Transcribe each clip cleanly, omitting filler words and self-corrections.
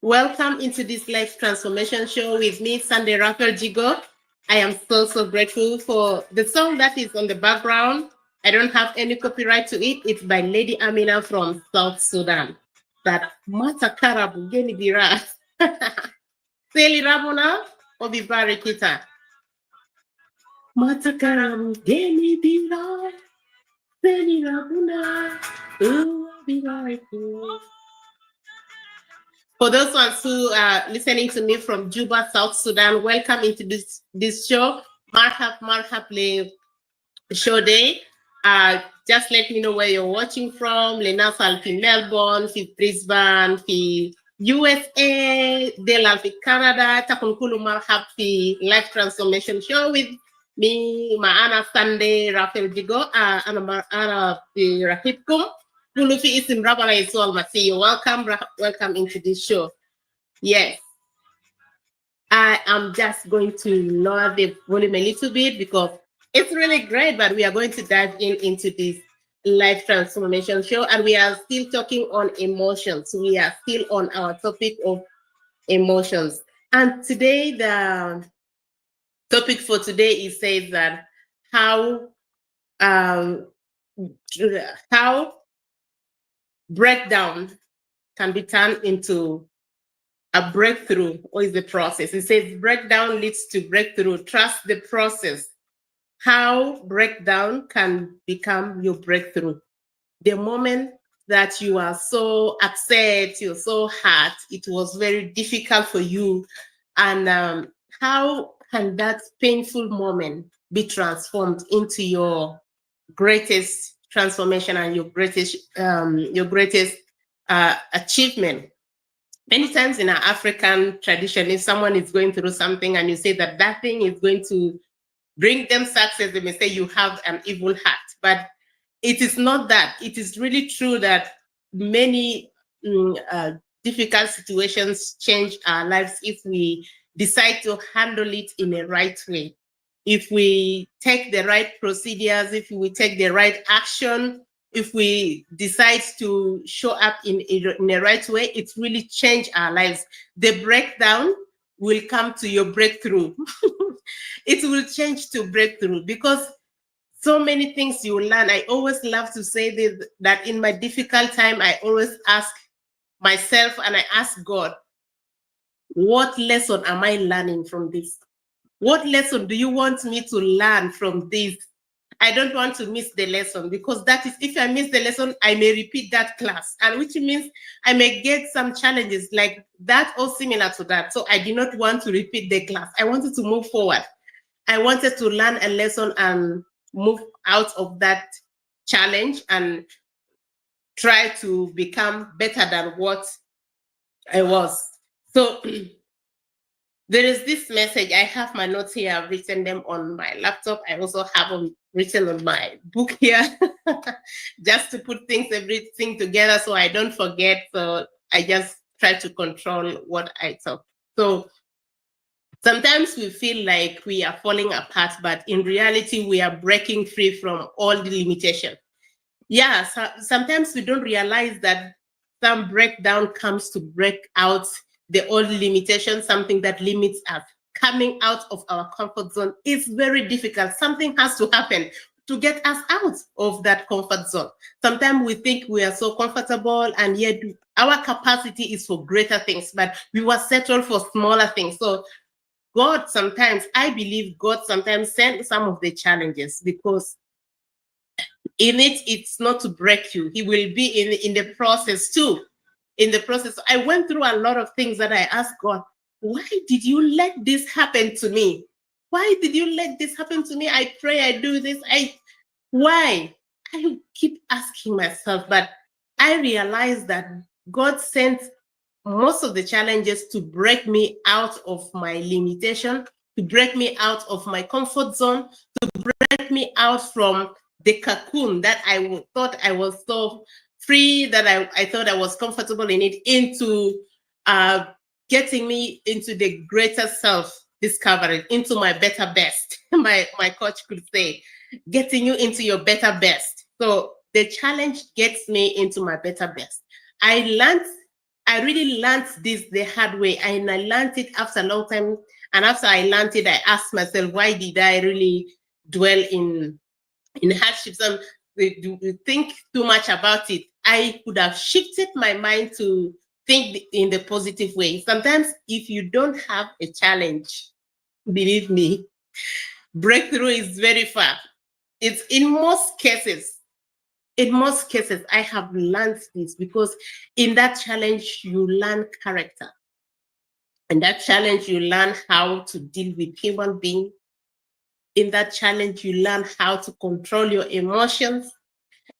Welcome into this life transformation show with me, Sunday Raphael Jigo. I am so grateful for the song that is on the background. I don't have any copyright to it. It's by Lady Amina from South Sudan. That Matakara Bugeni Bira. Seli Rabuna Obibari Kita. Matakara Bugeni Bira. Seli Rabuna Obibari Kita. For those ones who are listening to me from Juba, South Sudan, welcome into this show. Marhab show day. Just let me know where you're watching from. Lenasal fi Melbourne, fi Brisbane, fi USA, Delal fi Canada. Takunkulu marhab fi Life Transformation Show with me, Maana Sunday, Raphael Jigo, Ana fi Rahipkum. Welcome into this show. Yes, I am just going to lower the volume a little bit because it's really great, but we are going to dive into this life transformation show, and we are still talking on emotions. We are still on our topic of emotions. And today, the topic for today is says that how breakdown can be turned into a breakthrough. What is the process? It says breakdown leads to breakthrough. Trust the process. How breakdown can become your breakthrough. The moment that you are so upset, you're so hurt, it was very difficult for you. And how can that painful moment be transformed into your greatest transformation and your greatest achievement? Many times in our African tradition, if someone is going through something and you say that that thing is going to bring them success, they may say you have an evil heart. But it is not that. It is really true that many difficult situations change our lives if we decide to handle it in a right way. If we take the right procedures, if we take the right action, if we decide to show up in a right way, it really change our lives. The breakdown will come to your breakthrough. It will change to breakthrough because so many things you learn. I always love to say this, that in my difficult time, I always ask myself and I ask God, what lesson am I learning from this? What lesson do you want me to learn from this? I don't want to miss the lesson because that is, if I miss the lesson, I may repeat that class, and which means I may get some challenges like that or similar to that. So I did not want to repeat the class. I wanted to move forward. I wanted to learn a lesson and move out of that challenge and try to become better than what I was. So there is this message. I have my notes here. I've written them on my laptop. I also have them written on my book here, just to put everything together so I don't forget. So I just try to control what I talk. So sometimes we feel like we are falling apart, but in reality, we are breaking free from all the limitation. Yeah, so sometimes we don't realize that some breakdown comes to break out the old limitation, something that limits us. Coming out of our comfort zone is very difficult. Something has to happen to get us out of that comfort zone. Sometimes we think we are so comfortable and yet our capacity is for greater things, but we were settled for smaller things. So God sometimes, I believe God sometimes sends some of the challenges because in it, it's not to break you. He will be in the process too. In the process, I went through a lot of things that I asked God, why did you let this happen to me? Why did you let this happen to me? I pray, I do this. Why? I keep asking myself, but I realized that God sent most of the challenges to break me out of my limitation, to break me out of my comfort zone, to break me out from the cocoon that I thought I was so free, that I thought I was comfortable in it, into getting me into the greater self-discovery, into my better best. My coach could say, getting you into your better best. So the challenge gets me into my better best. I really learned this the hard way, and I learned it after a long time. And after I learned it, I asked myself, why did I really dwell in hardships and think too much about it? I could have shifted my mind to think in the positive way. Sometimes if you don't have a challenge, believe me, breakthrough is very far. It's in most cases, I have learned this, because in that challenge, you learn character. In that challenge, you learn how to deal with human beings. In that challenge, you learn how to control your emotions.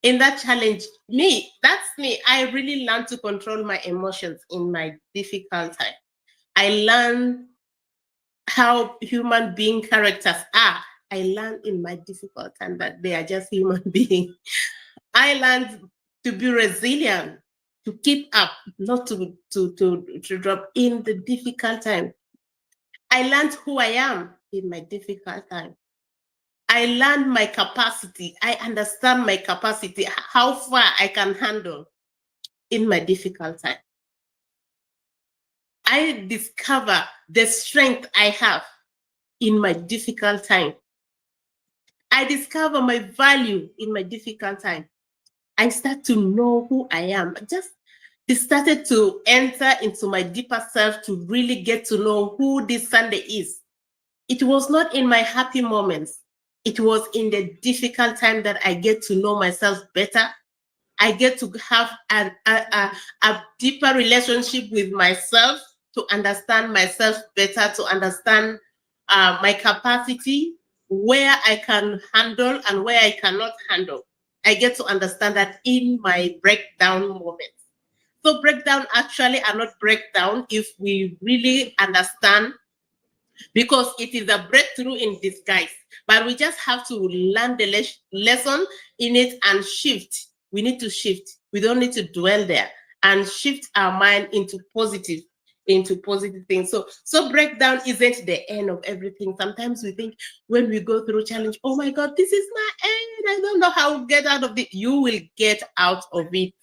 In that challenge, that's me. I really learned to control my emotions in my difficult time. I learned how human being characters are. I learned in my difficult time that they are just human beings. I learned to be resilient, to keep up, not to drop in the difficult time. I learned who I am in my difficult time. I learned my capacity. I understand my capacity, how far I can handle in my difficult time. I discover the strength I have in my difficult time. I discover my value in my difficult time. I start to know who I am. It started to enter into my deeper self to really get to know who this Sunday is. It was not in my happy moments. It was in the difficult time that I get to know myself better. I get to have a deeper relationship with myself, to understand myself better, to understand my capacity, where I can handle and where I cannot handle. I get to understand that in my breakdown moments. So breakdown actually are not breakdown if we really understand, because it is a breakthrough in disguise. But we just have to learn the lesson in it and shift. We need to shift. We don't need to dwell there, and shift our mind into positive things. So breakdown isn't the end of everything. Sometimes we think when we go through challenge, oh my God, this is my end. I don't know how to get out of it. You will get out of it.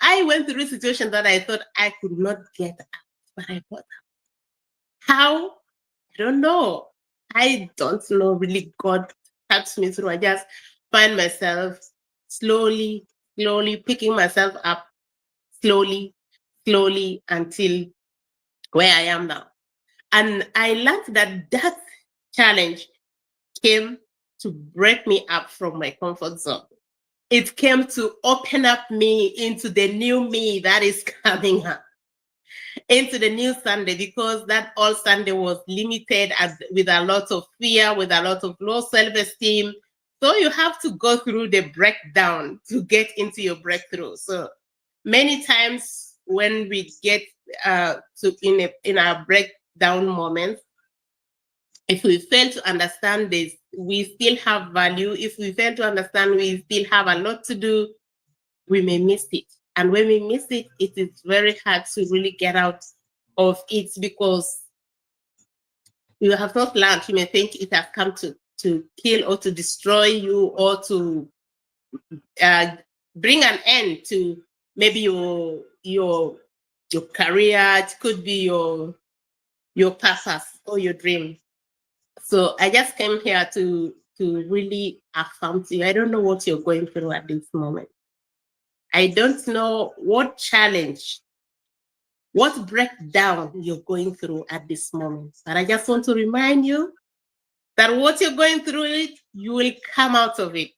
I went through a situation that I thought I could not get out, but I got out. How? I don't know. I don't know. Really, God helps me through. I just find myself slowly picking myself up, slowly until where I am now. And I learned that challenge came to break me up from my comfort zone. It came to open up me into the new me that is coming up, into the new Sunday, because that old Sunday was limited with a lot of fear, with a lot of low self-esteem. So you have to go through the breakdown to get into your breakthrough. So many times when we get in our breakdown moments, if we fail to understand this, we still have value. If we fail to understand, we still have a lot to do. We may miss it. And when we miss it, it is very hard to really get out of it, because you have not learned. You may think it has come to kill or to destroy you, or to bring an end to maybe your career. It could be your purpose or your dream. So I just came here to really affirm to you. I don't know what you're going through at this moment. I don't know what challenge, what breakdown you're going through at this moment. But I just want to remind you that what you're going through, you will come out of it.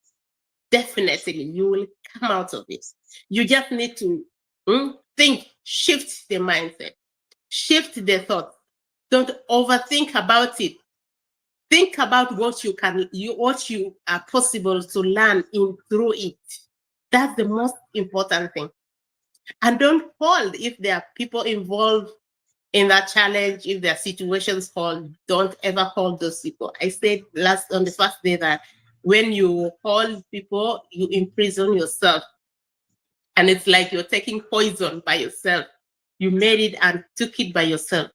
Definitely, you will come out of it. You just need to think, shift the mindset, shift the thought. Don't overthink about it. Think about what you are possible to learn through it. That's the most important thing. And don't hold, if there are people involved in that challenge, if there are situations hold, don't ever hold those people. I said on the first day that when you hold people, you imprison yourself. And it's like you're taking poison by yourself. You made it and took it by yourself.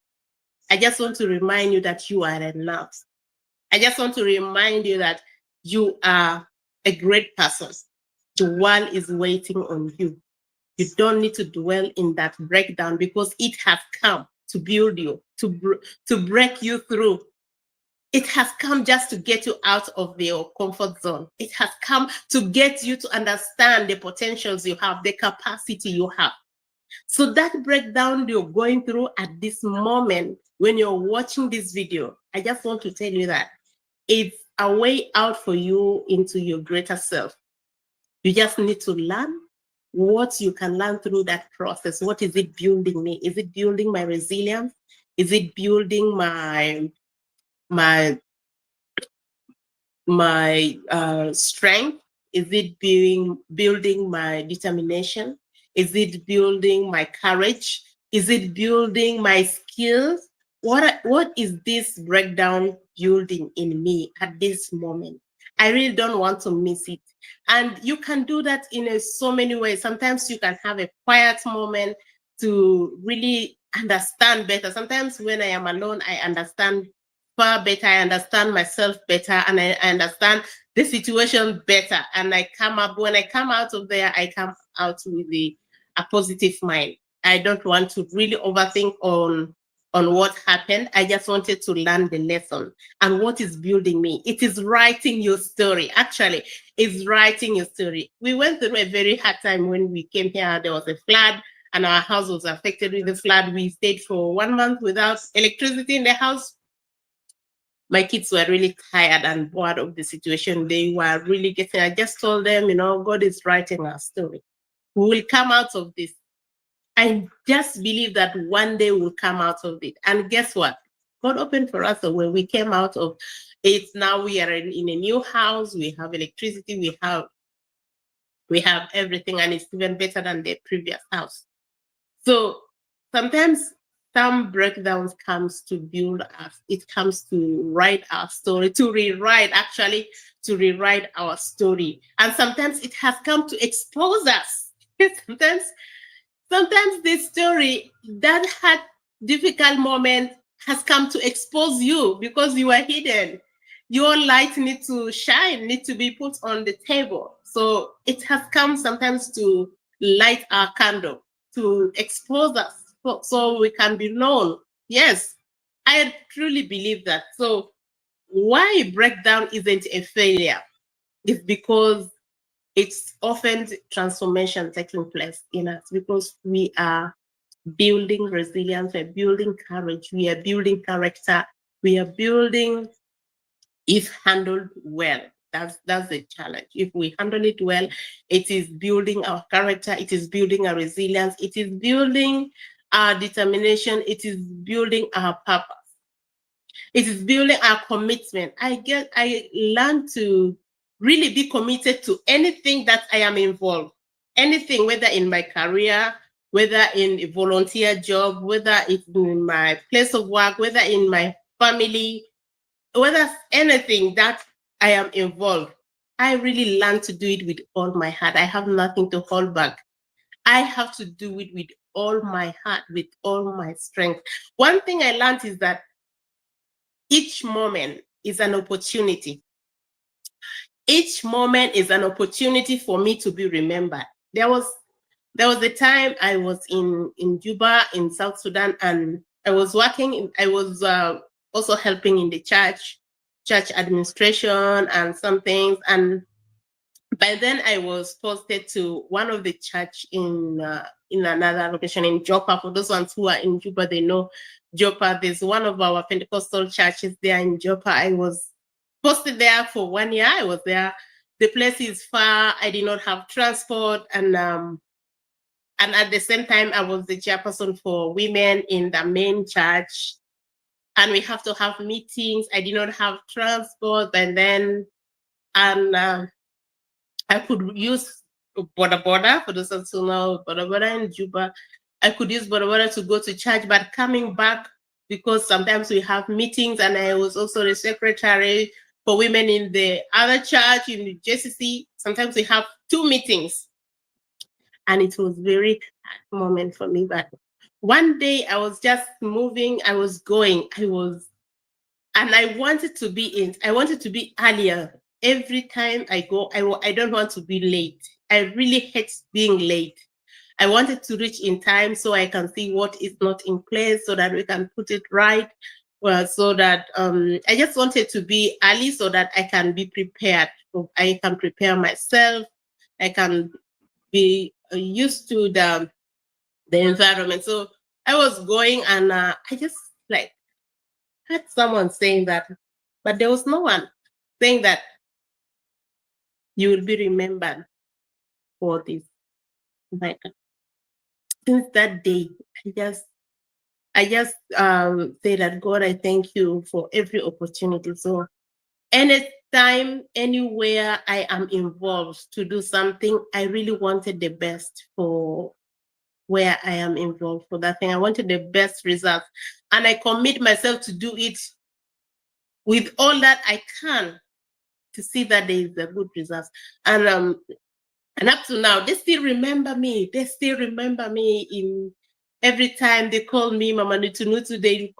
I just want to remind you that you are enough. I just want to remind you that you are a great person, the world is waiting on you. You don't need to dwell in that breakdown because it has come to build you, to break you through. It has come just to get you out of your comfort zone. It has come to get you to understand the potentials you have, the capacity you have. So that breakdown you're going through at this moment, when you're watching this video, I just want to tell you that it's a way out for you into your greater self. You just need to learn what you can learn through that process. What is it building me? Is it building my resilience? Is it building my strength? Is it building my determination? Is it building my courage? Is it building my skills? What is this breakdown building in me at this moment? I really don't want to miss it. And you can do that in so many ways. Sometimes you can have a quiet moment to really understand better. Sometimes when I am alone, I understand far better. I understand myself better, and I understand the situation better. And when I come out of there, I come out with a positive mind. I don't want to really overthink on what happened. I just wanted to learn the lesson and what is building me. It is writing your story. Actually, it's writing your story. We went through a very hard time when we came here. There was a flood and our house was affected with the flood. We stayed for 1 month without electricity in the house. My kids were really tired and bored of the situation. They were really getting, I just told them, God is writing our story. We will come out of this. I just believe that one day we'll come out of it. And guess what? God opened for us when we came out of it. Now we are in a new house. We have electricity. We have everything, and it's even better than the previous house. So sometimes some breakdowns comes to build us. It comes to write our story, to rewrite our story. And sometimes it has come to expose us. Sometimes this story that had difficult moment has come to expose you because you are hidden. Your light needs to shine, needs to be put on the table. So it has come sometimes to light our candle, to expose us so we can be known. Yes, I truly believe that. So why breakdown isn't a failure is because it's often transformation taking place in us, because we are building resilience, we're building courage, we are building character, we are building, if handled well. That's the challenge. If we handle it well, it is building our character, it is building our resilience, it is building our determination, it is building our purpose, it is building our commitment. I learned to really be committed to anything that I am involved, anything, whether in my career, whether in a volunteer job, whether it's in my place of work, whether in my family, whether anything that I am involved. I really learned to do it with all my heart. I have nothing to hold back. I have to do it with all my heart, with all my strength. One thing I learned is that each moment is an opportunity. Each moment is an opportunity for me to be remembered. There was a time I was in Juba in South Sudan, and I was working. I was also helping in the church administration and some things. And by then I was posted to one of the church in another location in Joppa. For those ones who are in Juba, they know Joppa. There's one of our Pentecostal churches there in Joppa. I was posted there for 1 year. I was there. The place is far. I did not have transport, and at the same time, I was the chairperson for women in the main church, and we have to have meetings. I did not have transport, and I could use Boda Boda, for those who know Boda Boda in Juba. I could use Boda Boda to go to church, but coming back, because sometimes we have meetings, and I was also the secretary for women in the other church in the JCC. Sometimes we have 2 meetings, and it was very hard moment for me. But one day I was just moving, I was going, and I wanted to be earlier every time I go, I don't want to be late. I really hate being late. I wanted to reach in time so I can see what is not in place so that we can put it right. Well, so that I just wanted to be early so that I can be prepared. So I can prepare myself. I can be used to the environment. So I was going and I just like had someone saying that, but there was no one saying that you will be remembered for this. Like since that day, I just say that God, I thank you for every opportunity. So anytime, anywhere I am involved to do something, I really wanted the best for where I am involved for that thing. I wanted the best results. And I commit myself to do it with all that I can to see that there is a good result. And up to now, they still remember me. They still remember me in every time they call me Mama Nutu. They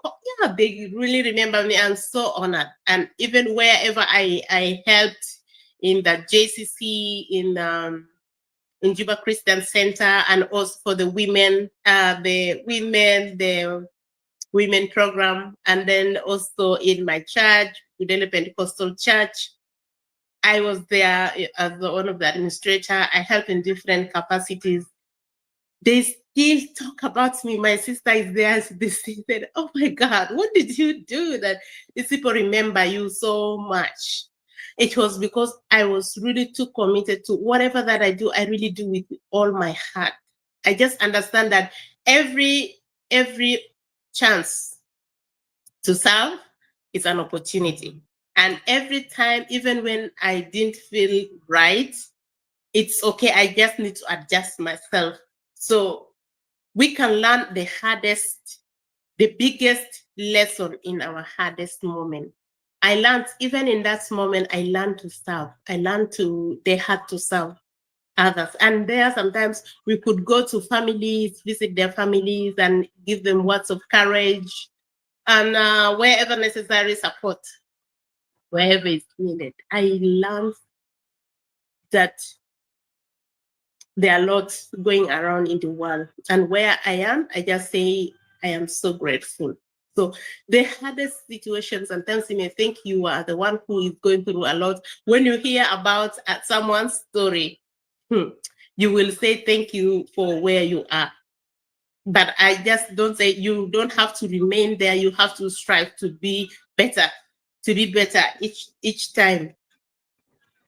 really remember me. I'm so honored. And even wherever I helped in the JCC, in Juba Christian Center, and also for the women program, and then also in my church, Udele Pentecostal Church. I was there as one of the administrator. I helped in different capacities. They still talk about me. My sister is there. They said, "Oh my God, what did you do that these people remember you so much?" It was because I was really too committed to whatever that I do. I really do with all my heart. I just understand that every chance to serve is an opportunity. And every time, even when I didn't feel right, it's okay. I just need to adjust myself. So we can learn the biggest lesson in our hardest moment. I learned, even in that moment, I learned to serve. They had to serve others. And there sometimes we could go to families, visit their families and give them words of courage and wherever necessary support, wherever it's needed. I learned that there are lots going around in the world. And where I am, I just say I am so grateful. So the hardest situations, sometimes you may think you are the one who is going through a lot. When you hear about someone's story, you will say thank you for where you are. But I just don't say you don't have to remain there. You have to strive to be better, each time.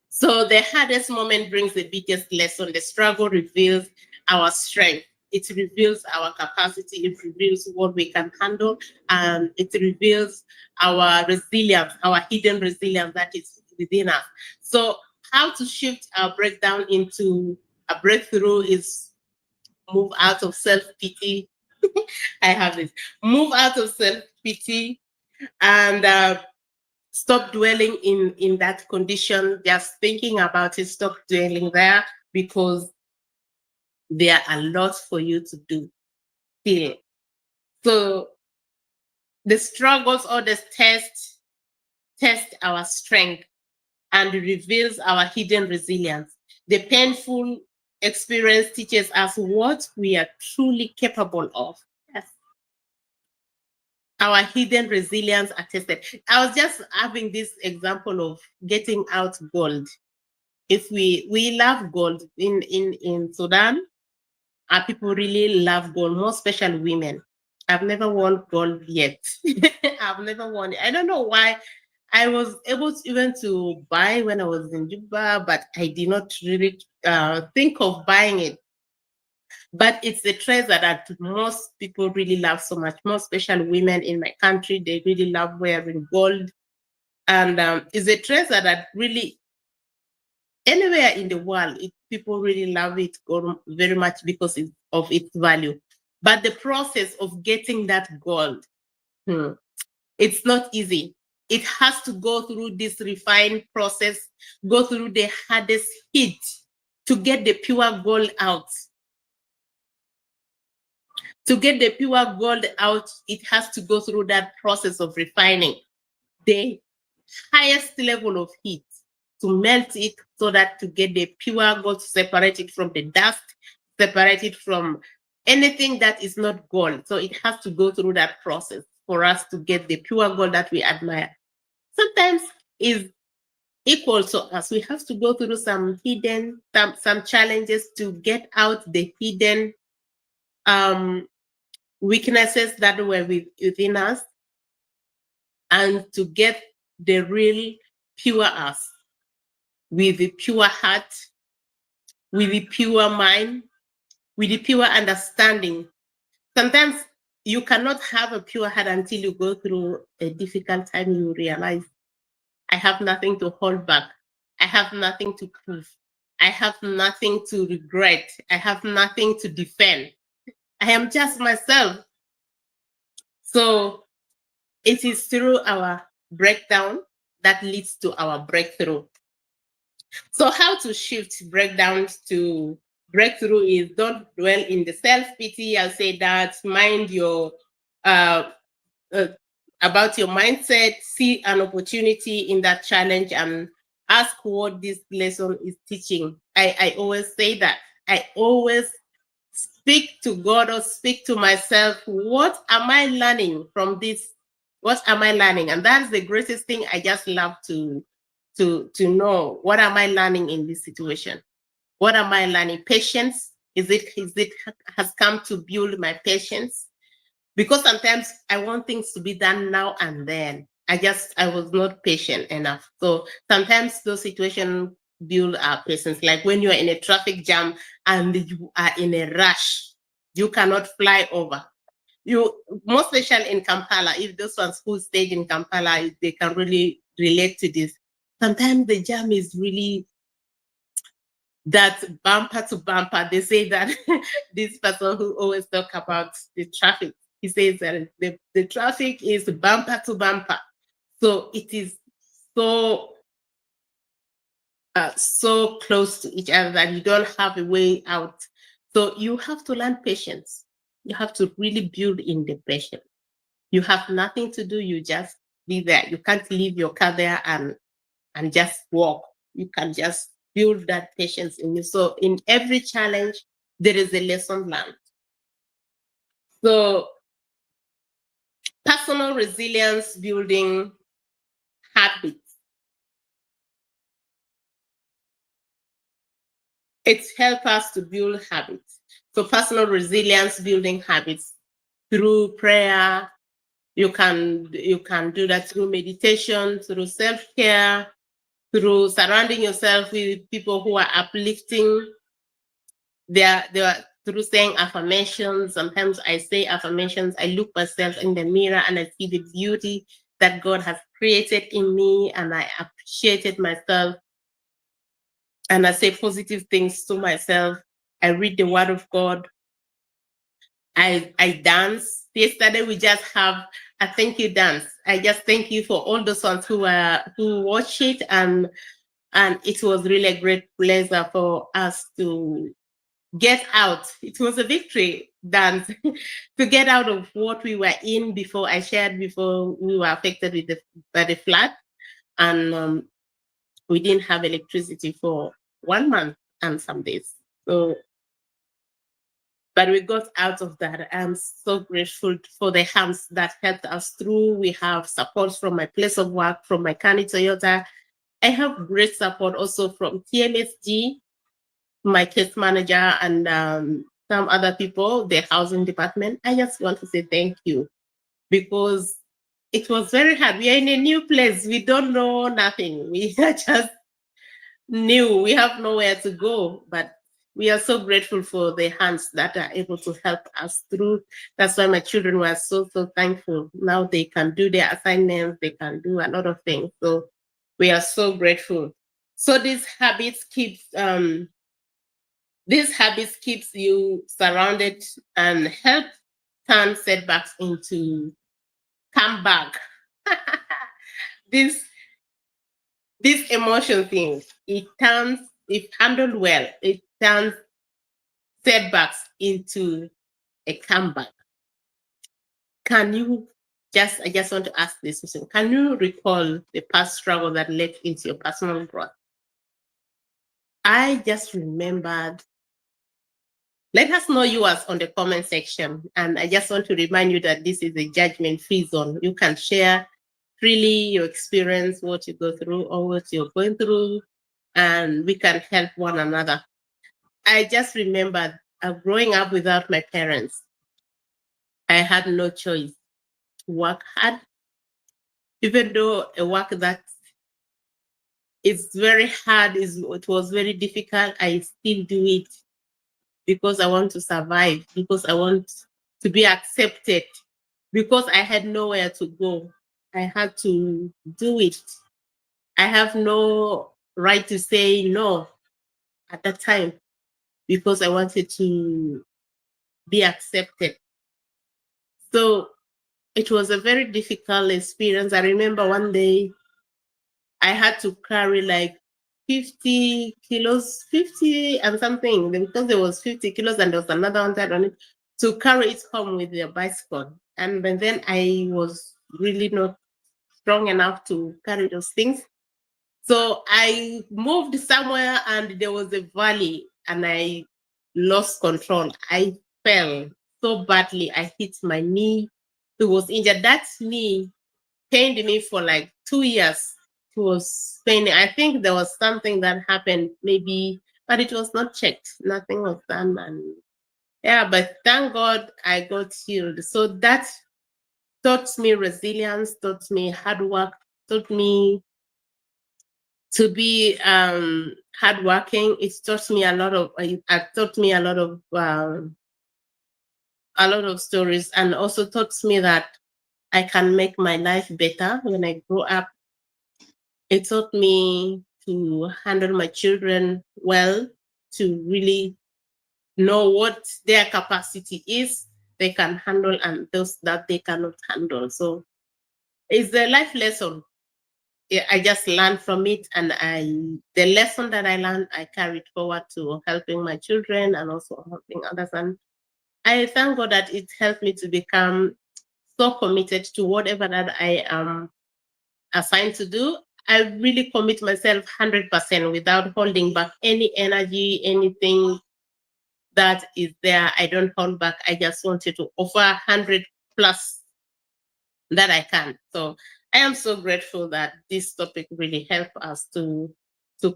So the hardest moment brings the biggest lesson. The struggle reveals our strength. It reveals our capacity. It reveals what we can handle. And it reveals our resilience, our hidden resilience that is within us. So how to shift our breakdown into a breakthrough is move out of self-pity. I have this. Move out of self-pity and stop dwelling in that condition, just thinking about it, stop dwelling there, because there are a lot for you to do still. So the struggles or the test our strength and reveals our hidden resilience. The painful experience teaches us what we are truly capable of. Yes. Our hidden resilience are tested. I was just having this example of getting out gold. If we love gold in Sudan, our people really love gold, more especially women. I've never won gold yet. I've never won it. I don't know why. I was able to even to buy when I was in Juba, but I did not really think of buying it. But it's a treasure that most people really love so much, more especially women in my country. They really love wearing gold. And it's a treasure that really, anywhere in the world, people really love it very much because of its value. But the process of getting that gold, it's not easy. It has to go through this refined process, go through the hardest heat to get the pure gold out. To get the pure gold out, it has to go through that process of refining, the highest level of heat. to melt it so that to get the pure gold, to separate it from the dust, separate it from anything that is not gold. So it has to go through that process for us to get the pure gold that we admire. Sometimes is equal to us. We have to go through some hidden, some challenges to get out the hidden weaknesses that were within us, and to get the real pure us, with the pure heart, with the pure mind, with the pure understanding. Sometimes you cannot have a pure heart until you go through a difficult time. You realize, I have nothing to hold back. I have nothing to prove. I have nothing to regret. I have nothing to defend. I am just myself. So it is through our breakdown that leads to our breakthrough. So how to shift breakdowns to breakthrough is, don't dwell in the self-pity. I'll say that, mind your about your mindset, see an opportunity in that challenge, and ask what this lesson is teaching. I always say that. I always speak to God or speak to myself. What am I learning from this? What am I learning? And that's the greatest thing. I just love to know, what am I learning in this situation? What am I learning? Patience. Is it has come to build my patience? Because sometimes I want things to be done now and then. I was not patient enough. So sometimes those situations build our patience. Like when you are in a traffic jam and you are in a rush, you cannot fly over. You, most especially in Kampala, if those ones who stayed in Kampala, they can really relate to this. Sometimes the jam is really that bumper to bumper. They say that this person who always talk about the traffic, he says that the traffic is bumper to bumper. So it is so so close to each other that you don't have a way out. So you have to learn patience. You have to really build in the patience. You have nothing to do. You just be there. You can't leave your car there and just walk. You can just build that patience in you. So in every challenge, there is a lesson learned. So personal resilience building habits. It helps us to build habits. So personal resilience building habits through prayer. You can do that through meditation, through self-care, through surrounding yourself with people who are uplifting. They are through saying affirmations. Sometimes I say affirmations. I look myself in the mirror and I see the beauty that God has created in me, and I appreciated myself. And I say positive things to myself. I read the Word of God. I dance. Yesterday we just have a thank you dance. I just thank you for all those ones who watch it, and it was really a great pleasure for us to get out. It was a victory dance to get out of what we were in before. I shared before we were affected by the flood, and we didn't have electricity for 1 month and some days. So, but we got out of that. I'm so grateful for the hands that helped us through. We have support from my place of work, from my Kani Toyota. I have great support also from TMSG, my case manager, and some other people, the housing department. I just want to say thank you, because it was very hard. We are in a new place. We don't know nothing. We are just new. We have nowhere to go, but we are so grateful for the hands that are able to help us through. That's why my children were so thankful. Now they can do their assignments. They can do a lot of things. So we are so grateful. So these habits keeps you surrounded and help turn setbacks into comeback. This emotion thing, if handled well, it turns setbacks into a comeback. I just want to ask this question. Can you recall the past struggle that led into your personal growth? I just remembered. Let us know yours on the comment section. And I just want to remind you that this is a judgment-free zone. You can share freely your experience, what you go through or what you're going through, and we can help one another. I just remembered growing up without my parents. I had no choice to work hard, even though a work that is very hard, it was very difficult. I still do it because I want to survive, because I want to be accepted, because I had nowhere to go. I had to do it. I have no right to say no at that time because I wanted to be accepted. So it was a very difficult experience. I remember one day I had to carry like 50 kilos, 50 and something, because there was 50 kilos and there was another one that on it, to carry it home with the bicycle. And then I was really not strong enough to carry those things. So I moved somewhere and there was a valley and I lost control. I fell so badly. I hit my knee. It was injured. That knee pained me for like 2 years. It was paining. I think there was something that happened, maybe, but it was not checked. Nothing was done. And yeah, but thank God I got healed. So that taught me resilience, taught me hard work, taught me to be hardworking. It taught me a lot of. It taught me a lot of stories, and also taught me that I can make my life better when I grow up. It taught me to handle my children well, to really know what their capacity is, they can handle, and those that they cannot handle. So it's a life lesson. I just learned from it, and the lesson that I learned, I carried forward to helping my children and also helping others. And I thank God that it helped me to become so committed to whatever that I am assigned to do. I really commit myself 100% without holding back any energy, anything that is there. I don't hold back. I just wanted to offer 100 plus that I can. So I am so grateful that this topic really helped us to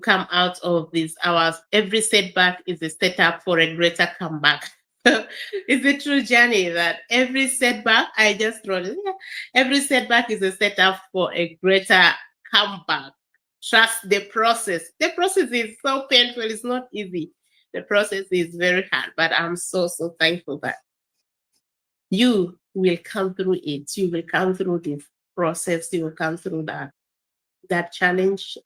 come out of these hours. Every setback is a setup for a greater comeback. It's a true journey that every setback, I just wrote it, yeah, every setback is a setup for a greater comeback. Trust the process. The process is so painful, it's not easy. The process is very hard, but I'm so thankful that you will come through it. You will come through this process. You will come through that challenge.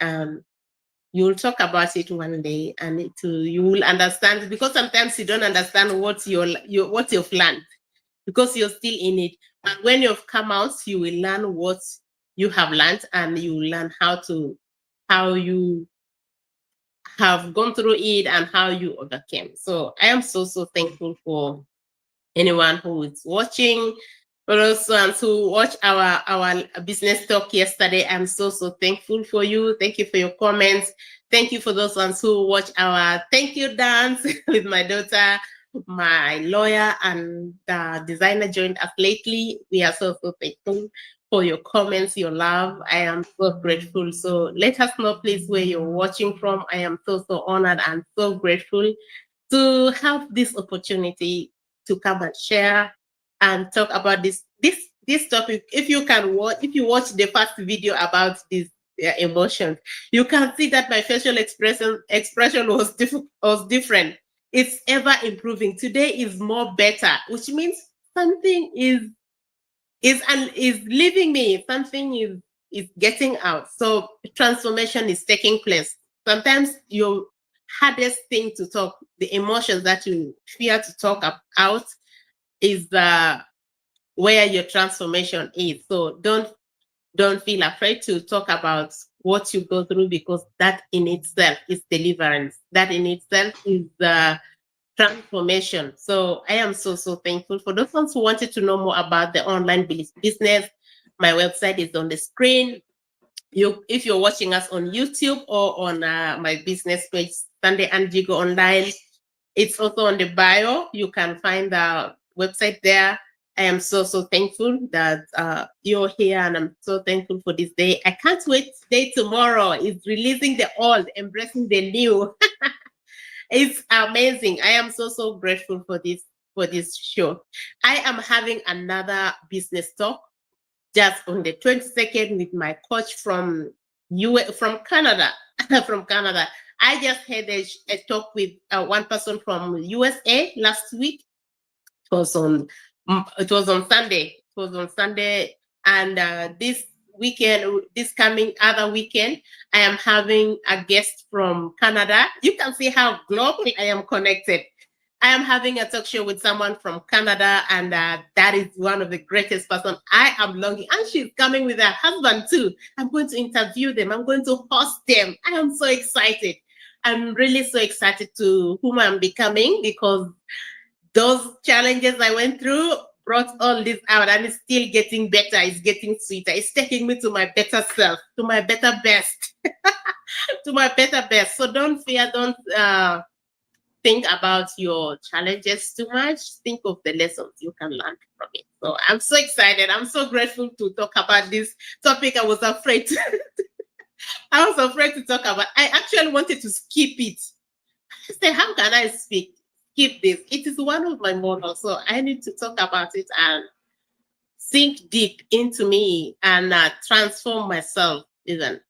You'll talk about it one day, and you will understand, because sometimes you don't understand what you've learned because you're still in it. But when you've come out, you will learn what you have learned, and you will learn how you have gone through it and how you overcame. So I am so thankful for anyone who is watching, but also ones who watched our business talk yesterday. I'm so thankful for you. Thank you for your comments. Thank you for those ones who watch our thank you dance with my daughter, my lawyer, and the designer joined us lately. We are so thankful for your comments, your love. I am so grateful. So let us know, please, where you're watching from. I am so honored and so grateful to have this opportunity to come and share and talk about this topic. If you watch the first video about these emotions, you can see that my facial expression was different. It's ever improving. Today is more better, which means something is leaving me. Something is getting out. So transformation is taking place. Sometimes your hardest thing to talk, the emotions that you fear to talk out, is where your transformation is. So don't feel afraid to talk about what you go through, because that in itself is deliverance. That in itself is transformation. So I am so thankful for those ones who wanted to know more about the online business. My website is on the screen. if you're watching us on YouTube or on my business page, Sunday Anjigo Online, it's also on the bio. You can find the website there. I am so thankful that you're here, and I'm so thankful for this day. I can't wait. Today, tomorrow is releasing the old, embracing the new. It's amazing. I am so grateful for this show. I am having another business talk just on the 22nd with my coach from from Canada. From Canada. I just had a talk with one person from USA last week. It was on Sunday. It was on Sunday, and this weekend, this coming other weekend, I am having a guest from Canada. You can see how globally I am connected. I am having a talk show with someone from Canada, and that is one of the greatest person I am longing. And she's coming with her husband too. I'm going to interview them. I'm going to host them. I am so excited. I'm really so excited to whom I'm becoming, because those challenges I went through brought all this out, and it's still getting better. It's getting sweeter. It's taking me to my better self, to my better best, to my better best. So don't fear. Don't think about your challenges too much. Think of the lessons you can learn from it. So I'm so excited. I'm so grateful to talk about this topic. I was afraid to, I was afraid to talk about. I actually wanted to skip it. I said, how can I skip this? It is one of my models, so I need to talk about it and sink deep into me and transform myself even.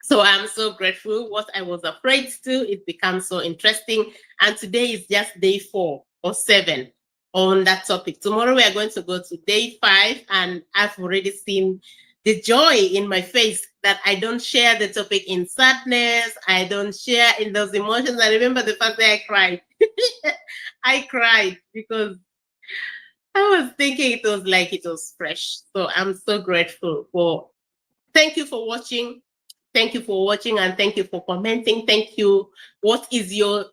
So I'm so grateful. What I was afraid to, it becomes so interesting. And today is just day 4 or 7 on that topic. Tomorrow we are going to go to day 5, and I've already seen the joy in my face that I don't share the topic in sadness. I don't share in those emotions. I remember the first day I cried. I cried because I was thinking it was like it was fresh. So I'm so grateful for. Thank you for watching. Thank you for watching, and thank you for commenting. Thank you. What is your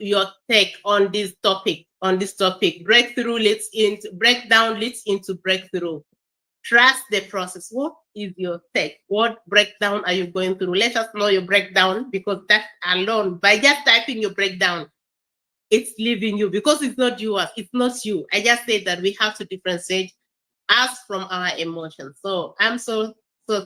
take on this topic? On this topic, breakthrough leads into breakdown leads into breakthrough. Trust the process. What is your take? What breakdown are you going through? Let us know your breakdown, because that alone, by just typing your breakdown, it's leaving you, because it's not yours. It's not you. I just said that we have to differentiate us from our emotions. So I'm so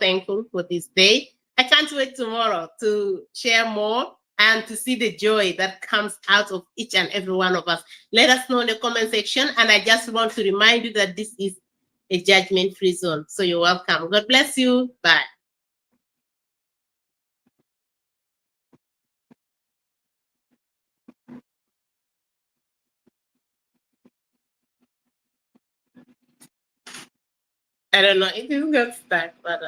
thankful for this day. I can't wait tomorrow to share more and to see the joy that comes out of each and every one of us. Let us know in the comment section. And I just want to remind you that this is a judgment-free zone. So you're welcome. God bless you. Bye. I don't know. It is going to start, but.